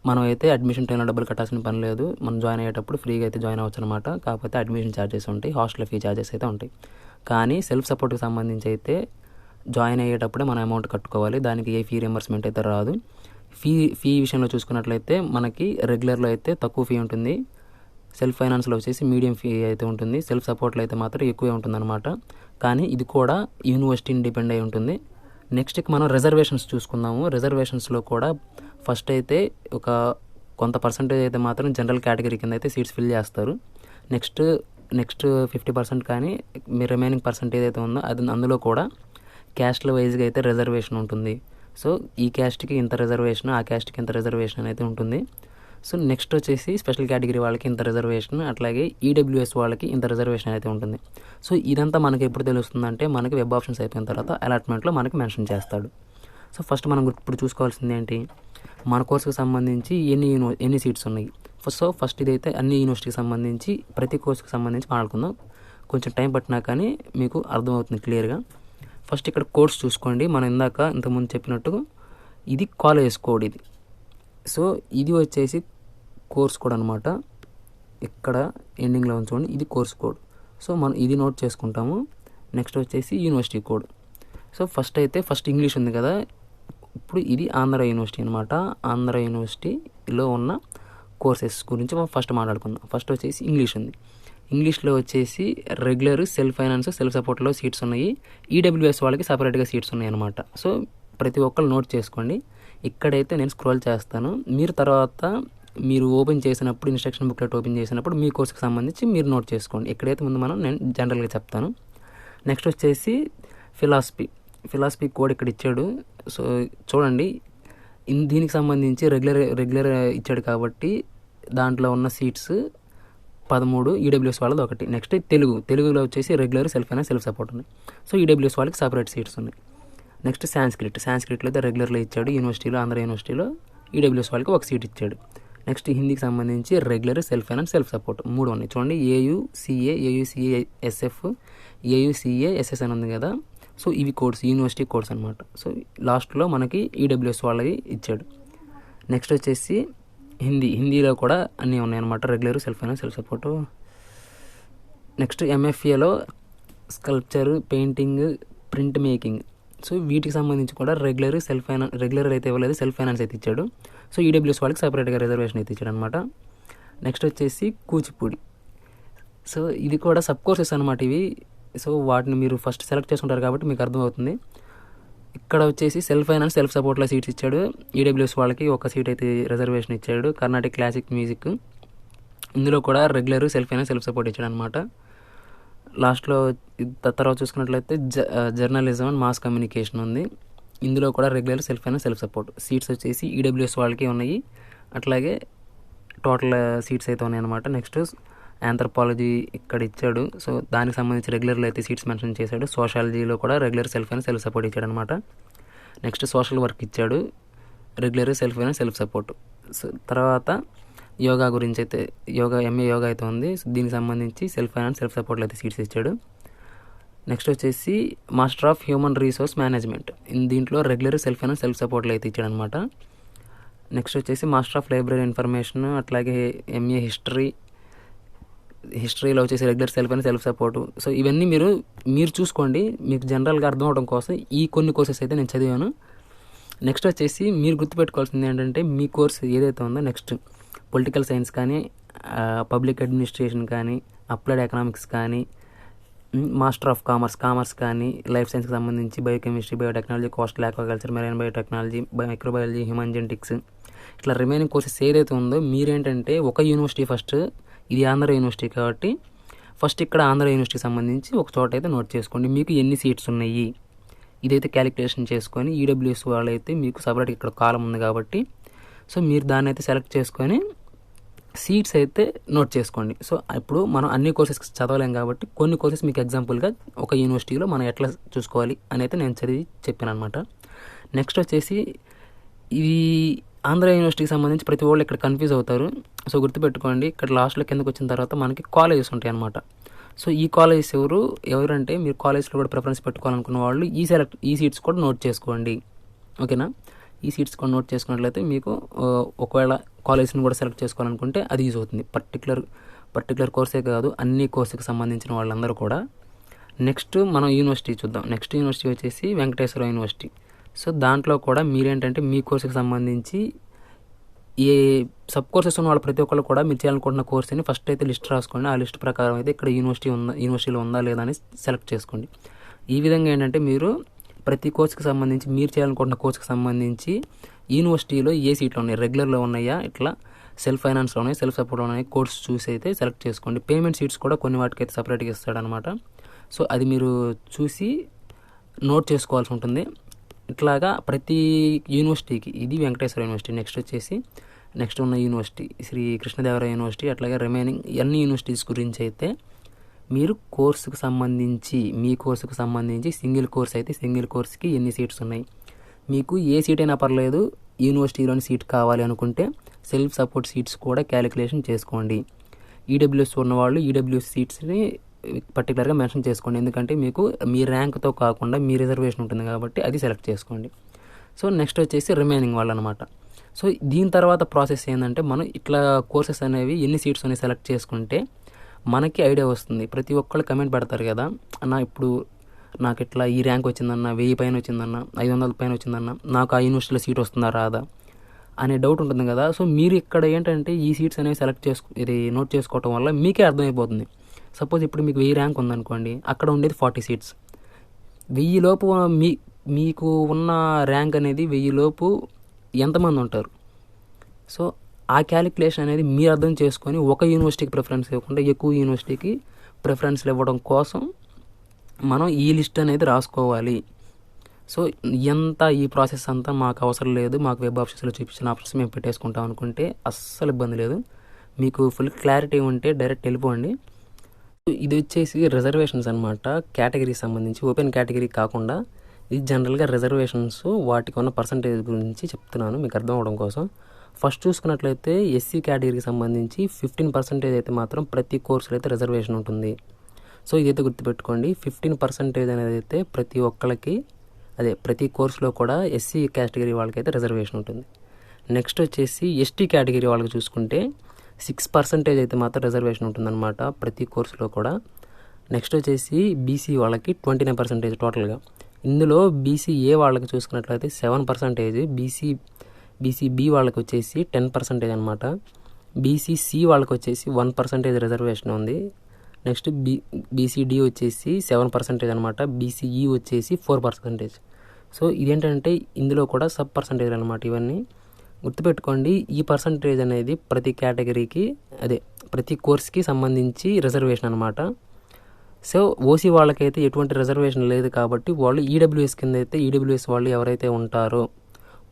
మనం అయితే అడ్మిషన్ టైంలో డబ్బులు కట్టాల్సిన పని లేదు, మనం జాయిన్ అయ్యేటప్పుడు ఫ్రీగా అయితే జాయిన్ అవ్వచ్చు అనమాట. కాకపోతే అడ్మిషన్ ఛార్జెస్ ఉంటాయి, హాస్టల్ ఫీ ఛార్జెస్ అయితే ఉంటాయి. కానీ సెల్ఫ్ సపోర్ట్కి సంబంధించి అయితే జాయిన్ అయ్యేటప్పుడే మనం అమౌంట్ కట్టుకోవాలి, దానికి ఏ ఫీ రియంబర్స్మెంట్ అయితే రాదు. ఫీ విషయంలో చూసుకున్నట్లయితే మనకి రెగ్యులర్లో అయితే తక్కువ ఫీ ఉంటుంది, సెల్ఫ్ ఫైనాన్స్లో వచ్చేసి మీడియం ఫీ అయితే ఉంటుంది, సెల్ఫ్ సపోర్ట్లో అయితే మాత్రం ఎక్కువే ఉంటుందన్నమాట. కానీ ఇది కూడా యూనివర్సిటీని డిపెండ్ అయి ఉంటుంది. నెక్స్ట్ మనం రిజర్వేషన్స్ చూసుకుందాము. రిజర్వేషన్స్లో కూడా ఫస్ట్ అయితే ఒక కొంత పర్సంటేజ్ అయితే మాత్రం జనరల్ కేటగిరీ కింద అయితే సీట్స్ ఫిల్ చేస్తారు. నెక్స్ట్ 50% కానీ మీ రిమైనింగ్ పర్సంటేజ్ అయితే ఉందో అది అందులో కూడా క్యాస్ట్ల వైజ్గా అయితే రిజర్వేషన్ ఉంటుంది. సో ఈ క్యాస్ట్కి ఇంత రిజర్వేషన్, ఆ క్యాస్ట్కి ఇంత రిజర్వేషన్ అయితే ఉంటుంది. సో నెక్స్ట్ వచ్చేసి స్పెషల్ కేటగిరీ వాళ్ళకి ఇంత రిజర్వేషన్, అట్లాగే ఈడబ్ల్యూఎస్ వాళ్ళకి ఇంత రిజర్వేషన్ అయితే ఉంటుంది. సో ఇదంతా మనకి ఎప్పుడు తెలుస్తుందంటే మనకి వెబ్ ఆప్షన్స్ అయిపోయిన తర్వాత అలాట్మెంట్లో మనకి మెన్షన్ చేస్తాడు. సో ఫస్ట్ మనం ఇప్పుడు చూసుకోవాల్సింది ఏంటి, మన కోర్సుకు సంబంధించి ఎన్ని సీట్స్ ఉన్నాయి. సో ఫస్ట్ ఇదైతే అన్ని యూనివర్సిటీకి సంబంధించి ప్రతి కోర్సుకి సంబంధించి మాట్లాడుకుందాం. కొంచెం టైం పట్టినా కానీ మీకు అర్థమవుతుంది క్లియర్గా. ఫస్ట్ ఇక్కడ కోర్స్ చూసుకోండి. మనం ఇంతకుముందు చెప్పినట్టు ఇది కాలేజ్ కోడ్ ఇది. సో ఇది వచ్చేసి కోర్స్ కోడ్ అనమాట, ఇక్కడ ఎండింగ్లో ఉంచుకోండి, ఇది కోర్స్ కోడ్. సో మనం ఇది నోట్ చేసుకుంటాము. నెక్స్ట్ వచ్చేసి university code. So first English ఉంది కదా, ఇప్పుడు ఇది ఆంధ్ర యూనివర్సిటీ అనమాట. ఆంధ్ర యూనివర్సిటీలో ఉన్న కోర్సెస్ గురించి మనం ఫస్ట్ మాట్లాడుకుందాం. ఫస్ట్ వచ్చేసి ఇంగ్లీష్ ఉంది. ఇంగ్లీష్లో వచ్చేసి రెగ్యులర్, సెల్ఫ్ ఫైనాన్స్, సెల్ఫ్ సపోర్ట్లో సీట్స్ ఉన్నాయి. ఈడబ్ల్యూఎస్ వాళ్ళకి సపరేట్గా సీట్స్ ఉన్నాయి అనమాట. సో ప్రతి ఒక్కరు నోట్ చేసుకోండి. ఇక్కడైతే నేను స్క్రోల్ చేస్తాను, మీరు తర్వాత మీరు ఓపెన్ చేసినప్పుడు ఇన్స్ట్రక్షన్ బుక్లెట్ ఓపెన్ చేసినప్పుడు మీ కోర్సుకి సంబంధించి మీరు నోట్ చేసుకోండి. ఇక్కడైతే ముందు నేను జనరల్గా చెప్తాను. నెక్స్ట్ వచ్చేసి ఫిలాసఫీ కోడ్ ఇక్కడ ఇచ్చాడు. సో చూడండి, దీనికి సంబంధించి రెగ్యులర్ ఇచ్చాడు కాబట్టి దాంట్లో ఉన్న సీట్స్ 13, ఈడబ్ల్యూఎస్ వాళ్ళది 1. నెక్స్ట్ తెలుగులో వచ్చేసి regular, self finance, self support ఉన్నాయి. సో ఈడబ్ల్యూఎస్ వాళ్ళకి సపరేట్ సీట్స్ ఉన్నాయి. నెక్స్ట్ సాంస్క్రిట్లో అయితే రెగ్యులర్లో ఇచ్చాడు యూనివర్సిటీలో, ఆంధ్ర యూనివర్సిటీలో. ఈడబ్ల్యూఎస్ వాళ్ళకి 1 సీట్ ఇచ్చాడు. నెక్స్ట్ హిందీకి సంబంధించి regular, self finance, self support 3 ఉన్నాయి. చూడండి, AUCA/SF, AUCA/SS అని ఉంది కదా. సో ఇవి కోడ్స్, యూనివర్సిటీ కోడ్స్ అనమాట. సో లాస్ట్లో మనకి ఈడబ్ల్యూఎస్ వాళ్ళకి ఇచ్చాడు. నెక్స్ట్ వచ్చేసి హిందీలో కూడా అన్నీ ఉన్నాయన్నమాట, regular, self finance, self support. Next MFAలో sculpture, painting, print making. So వీటికి సంబంధించి కూడా రెగ్యులర్ అయితే ఇవ్వలేదు, సెల్ఫ్ ఫైనాన్స్ అయితే ఇచ్చాడు. సో ఈడబ్ల్యూఎస్ వాళ్ళకి సపరేట్గా రిజర్వేషన్ అయితే ఇచ్చాడు అనమాట. నెక్స్ట్ వచ్చేసి కూచిపూడి. సో ఇది కూడా సబ్ కోర్సెస్ అనమాట ఇవి. సో వాటిని మీరు ఫస్ట్ సెలెక్ట్ చేసుకుంటారు కాబట్టి మీకు అర్థమవుతుంది. ఇక్కడ వచ్చేసి సెల్ఫ్ ఫైనాన్స్, సెల్ఫ్ సపోర్ట్లో సీట్స్ ఇచ్చాడు. ఈడబ్ల్యూఎస్ వాళ్ళకి 1 సీట్ అయితే రిజర్వేషన్ ఇచ్చాడు. కర్ణాటక క్లాసిక్ మ్యూజిక్, ఇందులో కూడా regular, self finance, self support ఇచ్చాడు అనమాట. లాస్ట్లో తర్వాత చూసుకున్నట్లయితే జర్నలిజం అండ్ మాస్ కమ్యూనికేషన్ ఉంది. ఇందులో కూడా regular, self finance, self support seats వచ్చేసి ఈడబ్ల్యూఎస్ వాళ్ళకి ఉన్నాయి. అట్లాగే టోటల్ సీట్స్ అయితే ఉన్నాయి అనమాట. నెక్స్ట్ ఆంథ్రోపాలజీ ఇక్కడ ఇచ్చాడు. సో దానికి సంబంధించి రెగ్యులర్లో అయితే సీట్స్ మెన్షన్ చేశాడు. సోషాలజీలో కూడా regular, self finance, self support ఇచ్చాడు అనమాట. నెక్స్ట్ సోషల్ వర్క్ ఇచ్చాడు, regular, self finance, self support. So తర్వాత యోగా గురించి అయితే MA యోగా అయితే ఉంది. దీనికి సంబంధించి సెల్ఫ్ ఫైనాన్స్, సెల్ఫ్ సపోర్ట్లో అయితే సీట్స్ ఇచ్చాడు. నెక్స్ట్ వచ్చేసి master of human resource management, దీంట్లో రెగ్యులర్, సెల్ఫ్ ఫైనాన్స్, సెల్ఫ్ సపోర్ట్లో అయితే ఇచ్చాడు అనమాట. నెక్స్ట్ వచ్చేసి మాస్టర్ ఆఫ్ లైబ్రరీ ఇన్ఫర్మేషన్, అట్లాగే MA హిస్టరీ. హిస్టరీలో వచ్చేసి రెగ్యులర్ సెల్ఫ్ అని సెల్ఫ్ సపోర్టు. సో ఇవన్నీ మీరు చూసుకోండి, మీకు జనరల్గా అర్థం అవడం కోసం ఈ కొన్ని కోర్సెస్ అయితే నేను చదివాను. నెక్స్ట్ వచ్చేసి మీరు గుర్తుపెట్టుకోవాల్సింది ఏంటంటే, మీ కోర్స్ ఏదైతే ఉందో నెక్స్ట్ పొలిటికల్ సైన్స్ కానీ, పబ్లిక్ అడ్మినిస్ట్రేషన్ కానీ, అప్లైడ్ ఎకనామిక్స్ కానీ, మాస్టర్ ఆఫ్ కామర్స్ కానీ, లైఫ్ సైన్స్కి సంబంధించి biochemistry, biotechnology, coastal aquaculture, marine biotechnology, microbiology, human genetics, ఇట్లా రిమైనింగ్ కోర్సెస్ ఏదైతే ఉందో మీరేంటంటే ఒక యూనివర్సిటీ ఫస్ట్, ఇది ఆంధ్ర యూనివర్సిటీ కాబట్టి ఫస్ట్ ఇక్కడ ఆంధ్ర యూనివర్సిటీకి సంబంధించి ఒక చోట అయితే నోట్ చేసుకోండి మీకు ఎన్ని సీట్స్ ఉన్నాయి. ఇదైతే క్యాలిక్యులేషన్ చేసుకొని ఈడబ్ల్యూఎస్ వాళ్ళైతే మీకు సపరేట్గా ఇక్కడ కాలం ఉంది కాబట్టి సో మీరు దాన్ని అయితే సెలెక్ట్ చేసుకొని సీట్స్ అయితే నోట్ చేసుకోండి. సో ఇప్పుడు మనం అన్ని కోర్సెస్ చదవలేం కాబట్టి కొన్ని కోర్సెస్ మీకు ఎగ్జాంపుల్గా ఒక యూనివర్సిటీలో మనం ఎట్లా చూసుకోవాలి అని అయితే నేను చదివి చెప్పాను అనమాట. నెక్స్ట్ వచ్చేసి ఇది ఆంధ్ర యూనివర్సిటీకి సంబంధించి ప్రతి వాళ్ళు ఇక్కడ కన్ఫ్యూజ్ అవుతారు. సో గుర్తుపెట్టుకోండి, ఇక్కడ లాస్ట్లో కిందకు వచ్చిన తర్వాత మనకి కాలేజెస్ ఉంటాయి అనమాట. సో ఈ కాలేజెస్ ఎవరంటే మీరు కాలేజ్లో కూడా ప్రిఫరెన్స్ పెట్టుకోవాలనుకున్న వాళ్ళు ఈ సీట్స్ కూడా నోట్ చేసుకోండి. ఓకేనా, ఈ సీట్స్ కూడా నోట్ చేసుకున్నట్లయితే మీకు ఒకవేళ కాలేజ్ని కూడా సెలెక్ట్ చేసుకోవాలనుకుంటే అది యూజ్ అవుతుంది. పర్టికులర్ కోర్సే కాదు, అన్ని కోర్సుకి సంబంధించిన వాళ్ళందరూ కూడా. నెక్స్ట్ మనం యూనివర్సిటీ చూద్దాం. నెక్స్ట్ యూనివర్సిటీ వచ్చేసి వెంకటేశ్వర యూనివర్సిటీ. సో దాంట్లో కూడా మీరేంటంటే మీ కోర్సుకి సంబంధించి ఏ సబ్ కోర్సెస్ ఉన్న వాళ్ళు ప్రతి ఒక్కళ్ళు కూడా మీరు చేయాలనుకుంటున్న కోర్సుని ఫస్ట్ అయితే లిస్ట్ రాసుకోండి. ఆ లిస్ట్ ప్రకారం అయితే ఇక్కడ యూనివర్సిటీలో ఉందా లేదా అని సెలెక్ట్ చేసుకోండి. ఈ విధంగా ఏంటంటే మీరు ప్రతి కోర్సుకి సంబంధించి మీరు చేయాలనుకుంటున్న కోర్సుకి సంబంధించి యూనివర్సిటీలో ఏ సీట్లు ఉన్నాయి, రెగ్యులర్లో ఉన్నాయా, ఇట్లా సెల్ఫ్ ఫైనాన్స్లో ఉన్నాయి, సెల్ఫ్ సపోర్ట్లో ఉన్నాయి, కోర్స్ చూసి అయితే సెలెక్ట్ చేసుకోండి. పేమెంట్ సీట్స్ కూడా కొన్ని వాటికి అయితే సపరేట్గా ఇస్తాడనమాట. సో అది మీరు చూసి నోట్ చేసుకోవాల్సి ఉంటుంది. ఇట్లాగా ప్రతి యూనివర్సిటీకి, ఇది వెంకటేశ్వర యూనివర్సిటీ. నెక్స్ట్ ఉన్న యూనివర్సిటీ శ్రీ కృష్ణదేవరాయ యూనివర్సిటీ, అట్లాగే రిమైనింగ్ అన్ని యూనివర్సిటీస్ గురించి అయితే మీరు కోర్సుకు సంబంధించి మీ కోర్సుకు సంబంధించి సింగిల్ కోర్స్ అయితే సింగిల్ కోర్స్కి ఎన్ని సీట్స్ ఉన్నాయి, మీకు ఏ సీట్ అయినా పర్లేదు యూనివర్సిటీలోని సీట్ కావాలి అనుకుంటే సెల్ఫ్ సపోర్ట్ సీట్స్ కూడా క్యాలిక్యులేషన్ చేసుకోండి. ఈడబ్ల్యూఎస్ ఉన్నవాళ్ళు ఈడబ్ల్యూఎస్ సీట్స్ని పర్టికులర్గా మెన్షన్ చేసుకోండి, ఎందుకంటే మీకు మీ ర్యాంక్తో కాకుండా మీ రిజర్వేషన్ ఉంటుంది కాబట్టి అది సెలెక్ట్ చేసుకోండి. సో నెక్స్ట్ వచ్చేసి రిమైనింగ్ వాళ్ళు అనమాట. సో దీని తర్వాత ప్రాసెస్ ఏంటంటే మనం ఇట్లా కోర్సెస్ అనేవి ఎన్ని సీట్స్ అనేవి సెలెక్ట్ చేసుకుంటే మనకి ఐడియా వస్తుంది. ప్రతి ఒక్కళ్ళు కమెంట్ పెడతారు కదా, ఇప్పుడు నాకు ఇట్లా ఈ ర్యాంక్ వచ్చిందన్న, 1000 పైన వచ్చిందన్న, 500 పైన వచ్చిందన్న, నాకు ఆ యూనివర్సిటీలో సీట్ వస్తుందా రాదా అనే డౌట్ ఉంటుంది కదా. సో మీరు ఇక్కడ ఏంటంటే ఈ సీట్స్ అనేవి ఇది నోట్ చేసుకోవటం వల్ల మీకే అర్థమైపోతుంది. సపోజ్ ఇప్పుడు మీకు 1000 ర్యాంక్ ఉందనుకోండి, అక్కడ ఉండేది 40 సీట్స్. 1000 లోపు మీకు ఉన్న ర్యాంక్ అనేది 1000 లోపు ఎంతమంది ఉంటారు. సో ఆ క్యాలిక్యులేషన్ అనేది మీరు అర్థం చేసుకొని ఒక యూనివర్సిటీకి ప్రిఫరెన్స్ ఇవ్వకుండా ఎక్కువ యూనివర్సిటీకి ప్రిఫరెన్స్లు ఇవ్వడం కోసం మనం ఈ లిస్ట్ అనేది రాసుకోవాలి. సో ఈ ప్రాసెస్ అంతా మాకు అవసరం లేదు, మాకు వెబ్ ఆప్షన్స్లో చూపించిన ఆప్షన్స్ మేము పెట్టేసుకుంటాం అనుకుంటే అస్సలు ఇబ్బంది లేదు. మీకు ఫుల్ క్లారిటీ ఉంటే డైరెక్ట్ వెళ్ళిపోండి. ఇది వచ్చేసి రిజర్వేషన్స్ అనమాట, కేటగిరీకి సంబంధించి. ఓపెన్ కేటగిరీ కాకుండా ఇది జనరల్గా రిజర్వేషన్స్, వాటికి ఉన్న పర్సంటేజ్ గురించి చెప్తున్నాను మీకు అర్థం అవడం కోసం. ఫస్ట్ చూసుకున్నట్లయితే ఎస్సీ కేటగిరీకి సంబంధించి 15% అయితే మాత్రం ప్రతి కోర్సులో అయితే రిజర్వేషన్ ఉంటుంది. సో ఇదైతే గుర్తుపెట్టుకోండి, 15% అనేది అయితే ప్రతి ఒక్కరికి, ప్రతి కోర్సులో కూడా ఎస్సీ కేటగిరీ వాళ్ళకైతే రిజర్వేషన్ ఉంటుంది. నెక్స్ట్ వచ్చేసి ఎస్టీ కేటగిరీ వాళ్ళకి చూసుకుంటే 6% అయితే మాత్రం రిజర్వేషన్ ఉంటుందన్నమాట ప్రతి కోర్సులో కూడా. నెక్స్ట్ వచ్చేసి బీసీ వాళ్ళకి 29% టోటల్గా. ఇందులో బీసీఏ వాళ్ళకి చూసుకున్నట్లయితే 7%, బీసీబీ వాళ్ళకి వచ్చేసి 10% అనమాట. బీసీసీ వాళ్ళకి వచ్చేసి 1% రిజర్వేషన్ ఉంది. నెక్స్ట్ బీసీడీ వచ్చేసి 7% అనమాట. బీసీఈ వచ్చేసి 4%. సో ఇదేంటంటే ఇందులో కూడా సబ్ పర్సంటేజ్ అనమాట. ఇవన్నీ గుర్తుపెట్టుకోండి. ఈ పర్సంటేజ్ అనేది ప్రతి కేటగిరీకి, ప్రతి కోర్స్కి సంబంధించి రిజర్వేషన్ అనమాట. సో ఓసీ వాళ్ళకైతే ఎటువంటి రిజర్వేషన్ లేదు కాబట్టి వాళ్ళు ఈడబ్ల్యూఎస్ కింద అయితే ఈడబ్ల్యూఎస్ వాళ్ళు ఎవరైతే ఉంటారో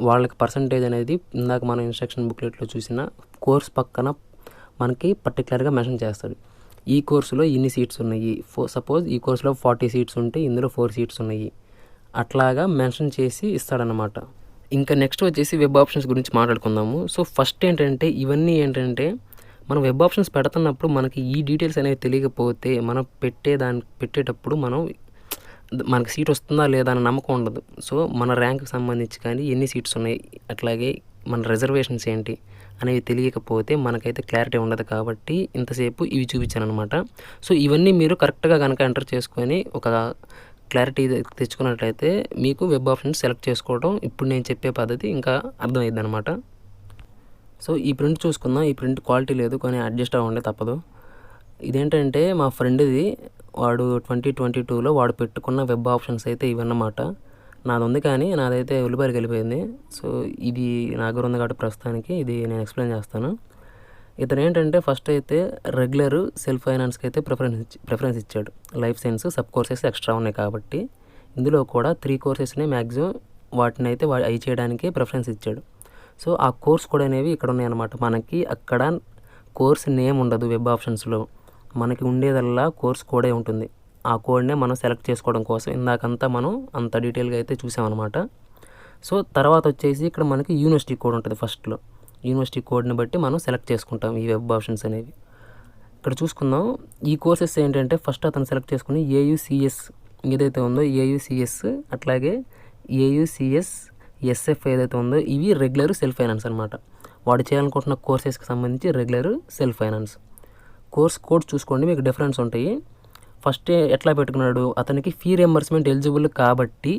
వాళ్ళకి పర్సంటేజ్ అనేది ఇందాక మనం ఇన్స్ట్రక్షన్ బుక్లెట్లో చూసిన కోర్స్ పక్కన మనకి పర్టికులర్గా మెన్షన్ చేస్తాడు. ఈ కోర్సులో ఇన్ని సీట్స్ ఉన్నాయి, సపోజ్ ఈ కోర్సులో 40 సీట్స్ ఉంటే ఇందులో 4 సీట్స్ ఉన్నాయి, అట్లాగా మెన్షన్ చేసి ఇస్తాడనమాట. ఇంకా నెక్స్ట్ వచ్చేసి వెబ్ ఆప్షన్స్ గురించి మాట్లాడుకుందాము. సో ఫస్ట్ ఏంటంటే ఇవన్నీ ఏంటంటే మనం వెబ్ ఆప్షన్స్ పెడుతున్నప్పుడు మనకి ఈ డీటెయిల్స్ అనేవి తెలియకపోతే మనం పెట్టేటప్పుడు మనం మనకు సీట్ వస్తుందా లేదా అని నమ్మకం ఉండదు. సో మన ర్యాంక్కి సంబంధించి కానీ ఎన్ని సీట్స్ ఉన్నాయి, అట్లాగే మన రిజర్వేషన్స్ ఏంటి అనేవి తెలియకపోతే మనకైతే క్లారిటీ ఉండదు. కాబట్టి ఇంతసేపు ఇవి చూపించాను అనమాట. సో ఇవన్నీ మీరు కరెక్ట్గా కనుక ఎంటర్ చేసుకొని ఒక క్లారిటీ తెచ్చుకున్నట్లయితే మీకు వెబ్ ఆప్షన్స్ సెలెక్ట్ చేసుకోవడం ఇప్పుడు నేను చెప్పే పద్ధతి ఇంకా అర్థమైంది అనమాట. సో ఈ ప్రింట్ చూసుకుందాం. ఈ ప్రింట్ క్వాలిటీ లేదు, కానీ అడ్జస్ట్ అవ్వండి తప్పదు. ఇదేంటంటే మా ఫ్రెండ్ది, వాడు 2022లో వాడు పెట్టుకున్న వెబ్ ఆప్షన్స్ అయితే ఇవన్నమాట. నాది ఉంది కానీ నాదైతే ఉల్లిపాయలకి వెళ్ళిపోయింది. సో ఇది నా దగ్గర ఉంది కాబట్టి ప్రస్తుతానికి ఇది నేను ఎక్స్ప్లెయిన్ చేస్తాను. ఇతను ఏంటంటే ఫస్ట్ అయితే రెగ్యులర్ సెల్ఫ్ ఫైనాన్స్కి అయితే ప్రిఫరెన్స్ ఇచ్చాడు. Life science sub courses extra ఉన్నాయి కాబట్టి ఇందులో కూడా 3 కోర్సెస్ని మ్యాక్సిమం వాటిని అయితే అవి చేయడానికి ప్రిఫరెన్స్ ఇచ్చాడు. సో ఆ కోర్స్ కూడా అనేవి ఇక్కడ ఉన్నాయన్నమాట. మనకి అక్కడ కోర్స్ నేమ్ ఉండదు వెబ్ ఆప్షన్స్లో, మనకి ఉండేదల్లా కోర్స్ కోడే ఉంటుంది. ఆ కోడ్నే మనం సెలెక్ట్ చేసుకోవడం కోసం ఇందాకంతా మనం అంత డీటెయిల్గా అయితే చూసామన్నమాట. సో తర్వాత వచ్చేసి ఇక్కడ మనకి యూనివర్సిటీ కోడ్ ఉంటుంది. ఫస్ట్లో యూనివర్సిటీ కోడ్ని బట్టి మనం సెలెక్ట్ చేసుకుంటాం ఈ వెబ్ ఆప్షన్స్ అనేవి. ఇక్కడ చూసుకుందాం. ఈ కోర్సెస్ ఏంటంటే ఫస్ట్ అతను సెలెక్ట్ చేసుకుని AUCS ఏదైతే ఉందో AUCS, అట్లాగే AUCS SF ఏదైతే ఉందో ఇవి రెగ్యులర్ సెల్ఫ్ ఫైనాన్స్ అనమాట. వాడు చేయాలనుకుంటున్న కోర్సెస్కి సంబంధించి regular self finance. Course code చూసుకోండి, మీకు డిఫరెన్స్ ఉంటాయి. ఫస్ట్ ఎట్లా పెట్టుకున్నాడు, అతనికి ఫీ రియంబర్స్మెంట్ ఎలిజిబుల్ కాబట్టి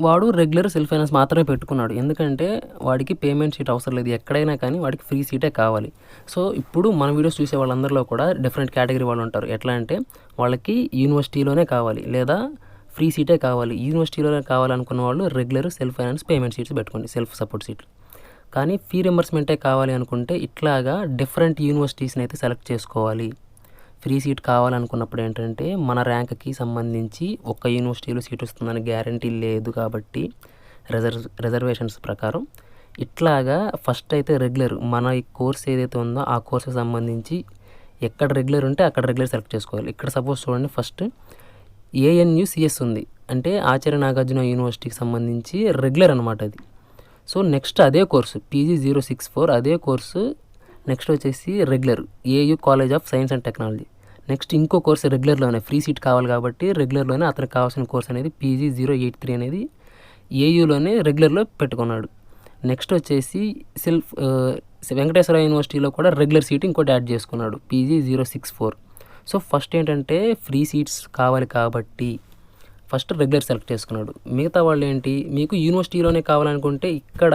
వాడు రెగ్యులర్ సెల్ఫ్ ఫైనాన్స్ మాత్రమే పెట్టుకున్నాడు. ఎందుకంటే వాడికి పేమెంట్ సీట్ అవసరం లేదు, ఎక్కడైనా కానీ వాడికి ఫ్రీ సీటే కావాలి. సో ఇప్పుడు మన వీడియోస్ చూసే వాళ్ళందరిలో కూడా డిఫరెంట్ కేటగిరీ వాళ్ళు ఉంటారు. ఎట్లా అంటే వాళ్ళకి యూనివర్సిటీలోనే కావాలి లేదా ఫ్రీ సీటే కావాలి. యూనివర్సిటీలోనే కావాలనుకున్న వాళ్ళు regular self finance payment seats పెట్టుకోండి, సెల్ఫ్ సపోర్ట్ సీట్లు. కానీ ఫీ రియంబర్స్మెంటే కావాలి అనుకుంటే ఇట్లాగా డిఫరెంట్ యూనివర్సిటీస్ని అయితే సెలెక్ట్ చేసుకోవాలి. ఫ్రీ సీట్ కావాలనుకున్నప్పుడు ఏంటంటే మన ర్యాంక్కి సంబంధించి ఒక్క యూనివర్సిటీలో సీట్ వస్తుందని గ్యారంటీ లేదు కాబట్టి రిజర్వేషన్స్ ప్రకారం ఇట్లాగా ఫస్ట్ అయితే రెగ్యులర్ మన ఈ కోర్స్ ఏదైతే ఉందో ఆ కోర్సుకి సంబంధించి ఎక్కడ రెగ్యులర్ ఉంటే అక్కడ రెగ్యులర్ సెలెక్ట్ చేసుకోవాలి. ఇక్కడ సపోజ్ చూడండి, ఫస్ట్ ANUCS ఉంది అంటే ఆచార్య నాగార్జున యూనివర్సిటీకి సంబంధించి రెగ్యులర్ అనమాట అది. సో నెక్స్ట్ అదే కోర్సు PG064 అదే కోర్సు నెక్స్ట్ వచ్చేసి regular AU college of science and technology. Next ఇంకో కోర్సు రెగ్యులర్లోనే ఫ్రీ సీట్ కావాలి కాబట్టి రెగ్యులర్లోనే అతనికి కావాల్సిన కోర్స్ అనేది PG083 అనేది AUలోనే రెగ్యులర్లో పెట్టుకున్నాడు. నెక్స్ట్ వచ్చేసి వెంకటేశ్వర యూనివర్సిటీలో కూడా రెగ్యులర్ సీట్ ఇంకోటి యాడ్ చేసుకున్నాడు PG064. సో ఫస్ట్ ఏంటంటే ఫ్రీ సీట్స్ కావాలి కాబట్టి ఫస్ట్ రెగ్యులర్ సెలెక్ట్ చేసుకున్నాడు. మిగతా వాళ్ళు ఏంటి, మీకు యూనివర్సిటీలోనే కావాలనుకుంటే ఇక్కడ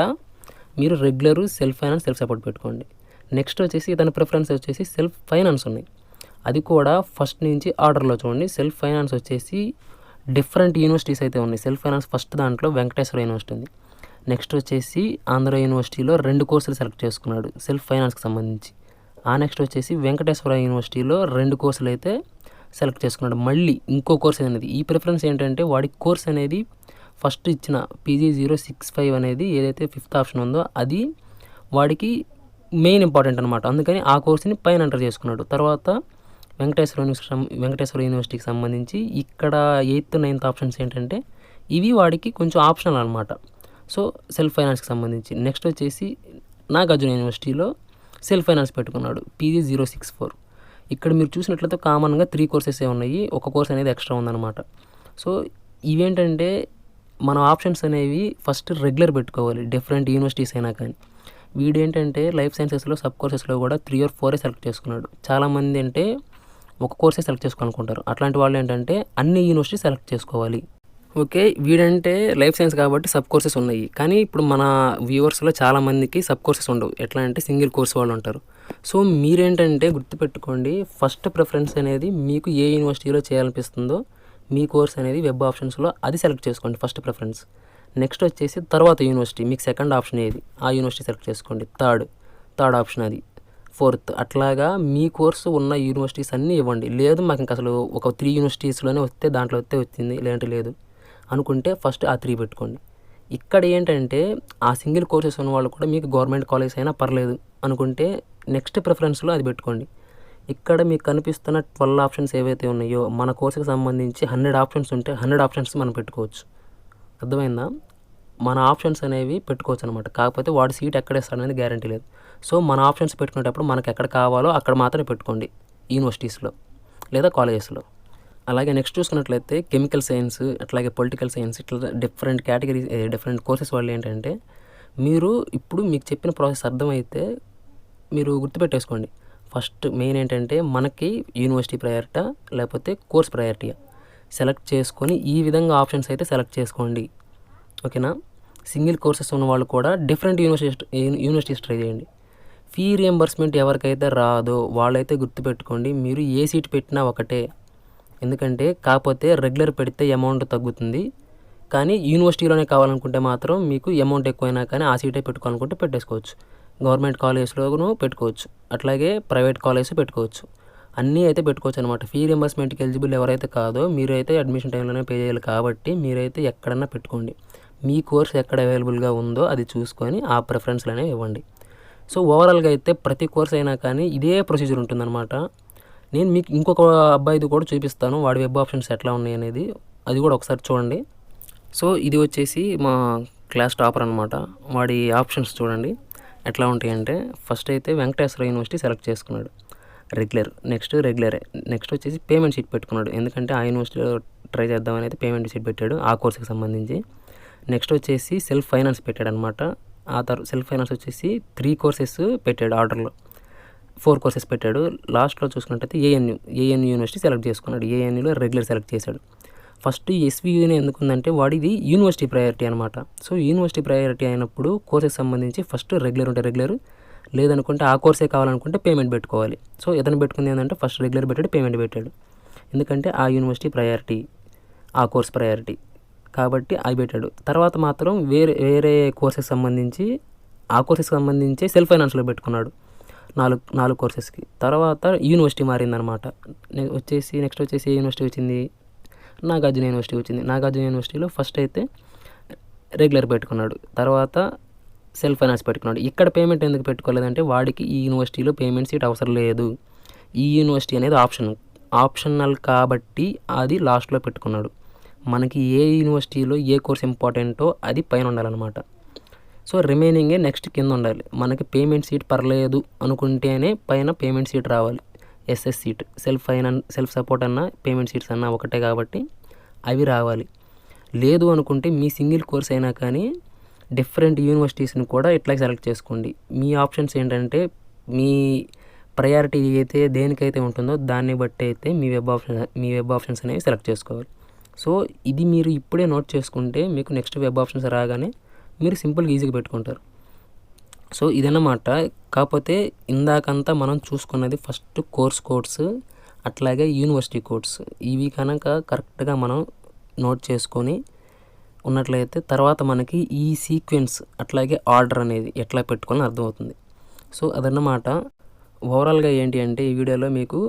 మీరు regular self finance self support పెట్టుకోండి. నెక్స్ట్ వచ్చేసి తన ప్రిఫరెన్స్ వచ్చేసి సెల్ఫ్ ఫైనాన్స్ ఉన్నాయి. అది కూడా ఫస్ట్ నుంచి ఆర్డర్లో చూడండి. సెల్ఫ్ ఫైనాన్స్ వచ్చేసి డిఫరెంట్ యూనివర్సిటీస్ అయితే ఉన్నాయి. సెల్ఫ్ ఫైనాన్స్ ఫస్ట్ దాంట్లో వెంకటేశ్వర యూనివర్సిటీ ఉంది. నెక్స్ట్ వచ్చేసి ఆంధ్ర యూనివర్సిటీలో 2 కోర్సులు సెలెక్ట్ చేసుకున్నాడు సెల్ఫ్ ఫైనాన్స్కి సంబంధించి. ఆ నెక్స్ట్ వచ్చేసి వెంకటేశ్వర యూనివర్సిటీలో 2 కోర్సులు అయితే సెలెక్ట్ చేసుకున్నాడు. మళ్ళీ ఇంకో కోర్స్ అనేది ఈ ప్రిఫరెన్స్ ఏంటంటే వాడి కోర్స్ అనేది ఫస్ట్ ఇచ్చిన PG065 అనేది ఏదైతే 5th ఆప్షన్ ఉందో అది వాడికి మెయిన్ ఇంపార్టెంట్ అనమాట. అందుకని ఆ కోర్సుని పైన ఎంటర్ చేసుకున్నాడు. తర్వాత వెంకటేశ్వర యూనివర్సిటీకి సంబంధించి ఇక్కడ 8th 9th ఆప్షన్స్ ఏంటంటే ఇవి వాడికి కొంచెం ఆప్షనల్ అనమాట. సో సెల్ఫ్ ఫైనాన్స్కి సంబంధించి నెక్స్ట్ వచ్చేసి నాగార్జున యూనివర్సిటీలో సెల్ఫ్ ఫైనాన్స్ పెట్టుకున్నాడు PG064. ఇక్కడ మీరు చూసినట్లయితే కామన్గా 3 కోర్సెసే ఉన్నాయి, ఒక కోర్స్ అనేది ఎక్స్ట్రా ఉందన్నమాట. సో ఇవేంటంటే మన ఆప్షన్స్ అనేవి ఫస్ట్ రెగ్యులర్ పెట్టుకోవాలి డిఫరెంట్ యూనివర్సిటీస్ అయినా కానీ. వీడేంటంటే లైఫ్ సైన్సెస్లో సబ్ కోర్సెస్లో కూడా 3 or 4 సెలెక్ట్ చేసుకున్నాడు. చాలామంది అంటే ఒక కోర్సే సెలెక్ట్ చేసుకోవాలనుకుంటారు. అట్లాంటి వాళ్ళు ఏంటంటే అన్ని యూనివర్సిటీ సెలెక్ట్ చేసుకోవాలి. ఓకే, వీడంటే లైఫ్ సైన్స్ కాబట్టి సబ్ కోర్సెస్ ఉన్నాయి. కానీ ఇప్పుడు మన వ్యూవర్స్లో చాలామందికి సబ్ కోర్సెస్ ఉండవు. ఎట్లా అంటే సింగిల్ కోర్స్ వాళ్ళు ఉంటారు. సో మీరేంటంటే గుర్తుపెట్టుకోండి, ఫస్ట్ ప్రిఫరెన్స్ అనేది మీకు ఏ యూనివర్సిటీలో చేయాలనిపిస్తుందో మీ కోర్స్ అనేది వెబ్ ఆప్షన్స్లో అది సెలెక్ట్ చేసుకోండి ఫస్ట్ ప్రిఫరెన్స్. నెక్స్ట్ వచ్చేసి తర్వాత యూనివర్సిటీ మీకు సెకండ్ ఆప్షన్ ఏది ఆ యూనివర్సిటీ సెలెక్ట్ చేసుకోండి. థర్డ్ ఆప్షన్ అది, ఫోర్త్, అట్లాగా మీ కోర్సు ఉన్న యూనివర్సిటీస్ అన్నీ ఇవ్వండి. లేదు మాకు ఇంకా అసలు ఒక 3 యూనివర్సిటీస్లోనే వస్తే దాంట్లో వస్తే వచ్చింది, లేదంటే లేదు అనుకుంటే ఫస్ట్ ఆ 3 పెట్టుకోండి. ఇక్కడ ఏంటంటే ఆ సింగిల్ కోర్సెస్ ఉన్న వాళ్ళు కూడా మీకు గవర్నమెంట్ కాలేజ్ అయినా పర్లేదు అనుకుంటే నెక్స్ట్ ప్రిఫరెన్స్లో అది పెట్టుకోండి. ఇక్కడ మీకు కనిపిస్తున్న 12 ఆప్షన్స్ ఏవైతే ఉన్నాయో మన కోర్సుకి సంబంధించి 100 ఆప్షన్స్ ఉంటే 100 ఆప్షన్స్ మనం పెట్టుకోవచ్చు. అర్థమైందా? మన ఆప్షన్స్ అనేవి పెట్టుకోవచ్చు అనమాట. కాకపోతే వాడు సీట్ ఎక్కడ ఇస్తాడనేది గ్యారంటీ లేదు. సో మన ఆప్షన్స్ పెట్టుకునేటప్పుడు మనకు ఎక్కడ కావాలో అక్కడ మాత్రమే పెట్టుకోండి యూనివర్సిటీస్లో లేదా కాలేజెస్లో. అలాగే నెక్స్ట్ చూసుకున్నట్లయితే కెమికల్ సైన్స్, అట్లాగే పొలిటికల్ సైన్స్, ఇట్లా డిఫరెంట్ కేటగిరీస్ డిఫరెంట్ కోర్సెస్ వాళ్ళు ఏంటంటే మీరు ఇప్పుడు మీకు చెప్పిన ప్రాసెస్ అర్థమైతే మీరు గుర్తుపెట్టేసుకోండి. ఫస్ట్ మెయిన్ ఏంటంటే మనకి యూనివర్సిటీ ప్రయారిటా లేకపోతే కోర్స్ ప్రయారిటీయా సెలెక్ట్ చేసుకొని ఈ విధంగా ఆప్షన్స్ అయితే సెలెక్ట్ చేసుకోండి. ఓకేనా. సింగిల్ కోర్సెస్ ఉన్న వాళ్ళు కూడా డిఫరెంట్ యూనివర్సిటీస్ ట్రై చేయండి. ఫీ రియంబర్స్మెంట్ ఎవరికైతే రాదో వాళ్ళైతే గుర్తుపెట్టుకోండి, మీరు ఏ సీట్ పెట్టినా ఒకటే. ఎందుకంటే కాకపోతే రెగ్యులర్ పెడితే అమౌంట్ తగ్గుతుంది, కానీ యూనివర్సిటీలోనే కావాలనుకుంటే మాత్రం మీకు అమౌంట్ ఎక్కువైనా కానీ ఆ సీటే పెట్టుకోవాలనుకుంటే పెట్టేసుకోవచ్చు. గవర్నమెంట్ కాలేజ్లోనూ పెట్టుకోవచ్చు, అట్లాగే ప్రైవేట్ కాలేజ్ పెట్టుకోవచ్చు, అన్నీ అయితే పెట్టుకోవచ్చు అనమాట. ఫీ రియంబర్స్మెంట్కి ఎలిజిబుల్ ఎవరైతే కాదో మీరైతే అడ్మిషన్ టైంలోనే పే చేయాలి కాబట్టి మీరైతే ఎక్కడన్నా పెట్టుకోండి. మీ కోర్స్ ఎక్కడ అవైలబుల్గా ఉందో అది చూసుకొని ఆ ప్రిఫరెన్స్లు అనేవి ఇవ్వండి. సో ఓవరాల్గా అయితే ప్రతి కోర్స్ అయినా కానీ ఇదే ప్రొసీజర్ ఉంటుందన్నమాట. నేను మీకు ఇంకొక అబ్బాయిది కూడా చూపిస్తాను, వాడి వెబ్ ఆప్షన్స్ ఎట్లా ఉన్నాయి అనేది, అది కూడా ఒకసారి చూడండి. సో ఇది వచ్చేసి మా క్లాస్ టాపర్ అనమాట. వాడి ఆప్షన్స్ చూడండి ఎట్లా ఉంటాయంటే, ఫస్ట్ అయితే వెంకటేశ్వర యూనివర్సిటీ సెలెక్ట్ చేసుకున్నాడు, రెగ్యులర్. నెక్స్ట్ వచ్చేసి పేమెంట్ షీట్ పెట్టుకున్నాడు, ఎందుకంటే ఆ యూనివర్సిటీలో ట్రై చేద్దామని అయితే పేమెంట్ షీట్ పెట్టాడు ఆ కోర్సుకి సంబంధించి. నెక్స్ట్ వచ్చేసి సెల్ఫ్ ఫైనాన్స్ పెట్టాడు అనమాట. ఆ తర్వాత సెల్ఫ్ ఫైనాన్స్ వచ్చేసి 3 కోర్సెస్ పెట్టాడు, ఆర్డర్లో 4 కోర్సెస్ పెట్టాడు. లాస్ట్లో చూసుకున్నట్టయితే ఏఎన్యూ యూనివర్సిటీ సెలెక్ట్ చేసుకున్నాడు. ఏఎన్యూలో రెగ్యులర్ సెలెక్ట్ చేశాడు. ఫస్ట్ ఎస్వియూని ఎందుకుందంటే వాడిది యూనివర్సిటీ ప్రయారిటీ అనమాట. సో యూనివర్సిటీ ప్రయారిటీ అయినప్పుడు కోర్సెస్ సంబంధించి ఫస్ట్ రెగ్యులర్ ఉంటే రెగ్యులర్, లేదనుకుంటే ఆ కోర్సే కావాలనుకుంటే పేమెంట్ పెట్టుకోవాలి. సో ఇతను పెట్టుకుంది ఏంటంటే ఫస్ట్ రెగ్యులర్ పెట్టాడు, పేమెంట్ పెట్టాడు, ఎందుకంటే ఆ యూనివర్సిటీ ప్రయారిటీ, ఆ కోర్స్ ప్రయారిటీ కాబట్టి అవి పెట్టాడు. తర్వాత మాత్రం వేరే కోర్సెస్ సంబంధించి ఆ కోర్సెస్కి సంబంధించి సెల్ఫ్ ఫైనాన్స్లో పెట్టుకున్నాడు 4 కోర్సెస్కి. తర్వాత యూనివర్సిటీ మారిందనమాట. నెక్స్ట్ వచ్చేసి ఏ యూనివర్సిటీ వచ్చింది, నాగార్జున యూనివర్సిటీ వచ్చింది. నాగార్జున యూనివర్సిటీలో ఫస్ట్ అయితే రెగ్యులర్ పెట్టుకున్నాడు, తర్వాత సెల్ఫ్ ఫైనాన్స్ పెట్టుకున్నాడు. ఇక్కడ పేమెంట్ ఎందుకు పెట్టుకోలేదంటే వాడికి ఈ యూనివర్సిటీలో పేమెంట్ సీట్ అవసరం లేదు, ఈ యూనివర్సిటీ అనేది ఆప్షనల్ కాబట్టి అది లాస్ట్లో పెట్టుకున్నాడు. మనకి ఏ యూనివర్సిటీలో ఏ కోర్స్ ఇంపార్టెంటో అది పైన ఉండాలన్నమాట. సో రిమైనింగే నెక్స్ట్ కింద ఉండాలి. మనకి పేమెంట్ సీట్ పర్లేదు అనుకుంటేనే పైన పేమెంట్ సీట్ రావాలి, ఎస్ఎస్ సీట్. సెల్ఫ్ సపోర్ట్ అన్న పేమెంట్ సీట్స్ అన్న ఒకటే కాబట్టి అవి రావాలి. లేదు అనుకుంటే మీ సింగిల్ కోర్స్ అయినా కానీ డిఫరెంట్ యూనివర్సిటీస్ని కూడా ఇట్లా సెలెక్ట్ చేసుకోండి. మీ ఆప్షన్స్ ఏంటంటే మీ ప్రయారిటీ అయితే దేనికైతే ఉంటుందో దాన్ని బట్టి అయితే మీ వెబ్ ఆప్షన్స్ అనేవి సెలెక్ట్ చేసుకోవాలి. సో ఇది మీరు ఇప్పుడే నోట్ చేసుకుంటే మీకు నెక్స్ట్ వెబ్ ఆప్షన్స్ రాగానే మీరు సింపుల్గా ఈజీగా పెట్టుకుంటారు. సో ఇదన్నమాట. కాకపోతే ఇందాకంతా మనం చూసుకున్నది ఫస్ట్ కోర్స్ కోడ్స్ అట్లాగే యూనివర్సిటీ కోడ్స్. ఇవి కనుక కరెక్ట్గా మనం నోట్ చేసుకొని ఉన్నట్లయితే తర్వాత మనకి ఈ సీక్వెన్స్ అట్లాగే ఆర్డర్ అనేది ఎట్లా పెట్టుకోవాలని అర్థమవుతుంది. సో అదన్నమాట. ఓవరాల్గా ఏంటి అంటే ఈ వీడియోలో మీకు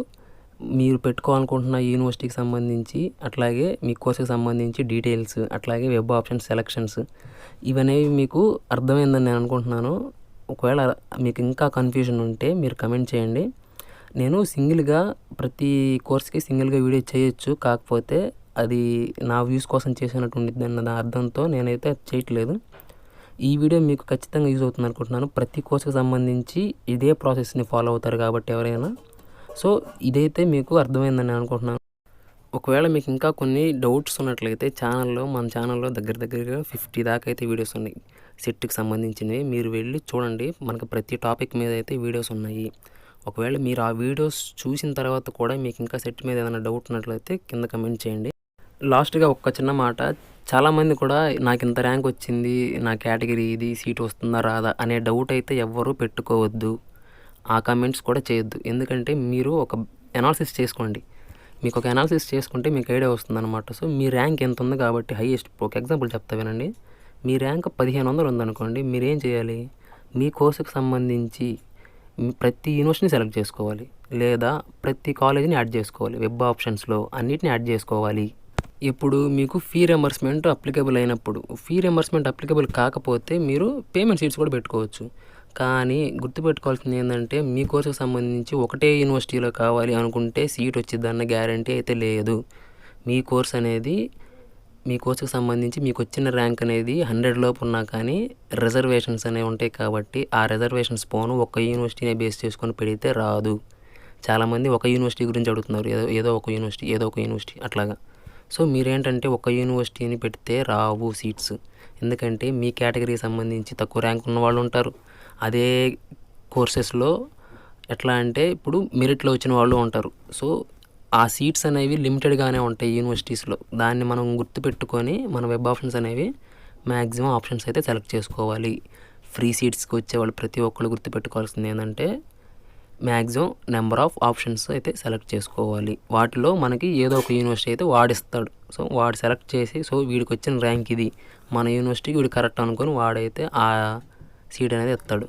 మీరు పెట్టుకోవాలనుకుంటున్న యూనివర్సిటీకి సంబంధించి అట్లాగే మీ కోర్సుకి సంబంధించి డీటెయిల్స్ అట్లాగే వెబ్ ఆప్షన్స్ సెలక్షన్స్ ఇవనేవి మీకు అర్థమైందని నేను అనుకుంటున్నాను. ఒకవేళ మీకు ఇంకా కన్ఫ్యూజన్ ఉంటే మీరు కమెంట్ చేయండి. నేను సింగిల్గా ప్రతి కోర్స్కి సింగిల్గా వీడియో చేయొచ్చు, కాకపోతే అది నా వ్యూస్ కోసం చేసినట్టు ఉండిద్ది అన్న అర్థంతో నేనైతే చేయట్లేదు. ఈ వీడియో మీకు ఖచ్చితంగా యూజ్ అవుతుంది అనుకుంటున్నాను. ప్రతి కోర్సుకి సంబంధించి ఇదే ప్రాసెస్ని ఫాలో అవుతారు కాబట్టి ఎవరైనా. సో ఇదైతే మీకు అర్థమైందని నేను అనుకుంటున్నాను. ఒకవేళ మీకు ఇంకా కొన్ని డౌట్స్ ఉన్నట్లయితే మన ఛానల్లో దగ్గరగా 50 దాకా అయితే వీడియోస్ ఉన్నాయి సెట్కి సంబంధించినవి. మీరు వెళ్ళి చూడండి, మనకు ప్రతి టాపిక్ మీద అయితే వీడియోస్ ఉన్నాయి. ఒకవేళ మీరు ఆ వీడియోస్ చూసిన తర్వాత కూడా మీకు ఇంకా సెట్ మీద ఏదైనా డౌట్ ఉన్నట్లయితే కింద కమెంట్ చేయండి. లాస్ట్గా ఒక్క చిన్న మాట, చాలామంది కూడా నాకు ఇంత ర్యాంక్ వచ్చింది, నా కేటగిరీ ఇది, సీట్ వస్తుందా రాదా అనే డౌట్ అయితే ఎవ్వరూ పెట్టుకోవద్దు, ఆ కమెంట్స్ కూడా చేయొద్దు. ఎందుకంటే మీరు ఒక అనాలిసిస్ చేసుకోండి. మీకు ఒక అనాలిసిస్ చేసుకుంటే మీకు ఐడియా వస్తుందన్నమాట. సో మీ ర్యాంక్ ఎంత ఉంది కాబట్టి హైయెస్ట్, ఒక ఎగ్జాంపుల్ చెప్తా వినండి. మీ ర్యాంక్ 1500 ఉందనుకోండి, మీరేం చేయాలి, మీ కోర్సుకు సంబంధించి ప్రతి యూనివర్సిటీని సెలెక్ట్ చేసుకోవాలి, లేదా ప్రతి కాలేజీని యాడ్ చేసుకోవాలి, వెబ్ ఆప్షన్స్లో అన్నిటిని యాడ్ చేసుకోవాలి. ఇప్పుడు మీకు ఫీ రియంబర్స్మెంట్ అప్లికబుల్ అయినప్పుడు, ఫీ రియంబర్స్మెంట్ అప్లికబుల్ కాకపోతే మీరు పేమెంట్ సీట్స్ కూడా పెట్టుకోవచ్చు. కానీ గుర్తుపెట్టుకోవాల్సింది ఏంటంటే మీ కోర్సుకు సంబంధించి ఒకటే యూనివర్సిటీలో కావాలి అనుకుంటే సీట్ వచ్చిద్దన్న గ్యారంటీ అయితే లేదు. మీ కోర్సుకు సంబంధించి మీకు వచ్చిన ర్యాంక్ అనేది 100 లోపు ఉన్నా కానీ రిజర్వేషన్స్ అనేవి ఉంటాయి కాబట్టి ఆ రిజర్వేషన్స్ పోను ఒక్క యూనివర్సిటీనే బేస్ చేసుకొని పెడితే రాదు. చాలామంది ఒక యూనివర్సిటీ గురించి అడుగుతున్నారు, ఏదో ఒక యూనివర్సిటీ అట్లాగా. సో మీరేంటంటే ఒక యూనివర్సిటీని పెడితే రావు సీట్స్, ఎందుకంటే మీ కేటగిరీకి సంబంధించి తక్కువ ర్యాంక్ ఉన్న వాళ్ళు ఉంటారు. అదే కోర్సెస్లో ఎట్లా అంటే ఇప్పుడు మెరిట్లో వచ్చిన వాళ్ళు ఉంటారు. సో ఆ సీట్స్ అనేవి లిమిటెడ్గానే ఉంటాయి యూనివర్సిటీస్లో. దాన్ని మనం గుర్తుపెట్టుకొని మన వెబ్ ఆప్షన్స్ అనేవి మ్యాక్సిమం ఆప్షన్స్ అయితే సెలెక్ట్ చేసుకోవాలి. ఫ్రీ సీట్స్కి వచ్చేవాళ్ళు ప్రతి ఒక్కళ్ళు గుర్తుపెట్టుకోవాల్సింది ఏంటంటే మ్యాక్సిమం నెంబర్ ఆఫ్ ఆప్షన్స్ అయితే సెలెక్ట్ చేసుకోవాలి. వాటిలో మనకి ఏదో ఒక యూనివర్సిటీ అయితే వాడిస్తాడు. సో వాడు సెలెక్ట్ చేసి సో వీడికి వచ్చిన ర్యాంక్ ఇది, మన యూనివర్సిటీకి వీడు కరెక్ట్ అనుకొని వాడైతే ఆ సీట్ అనేది ఇస్తాడు.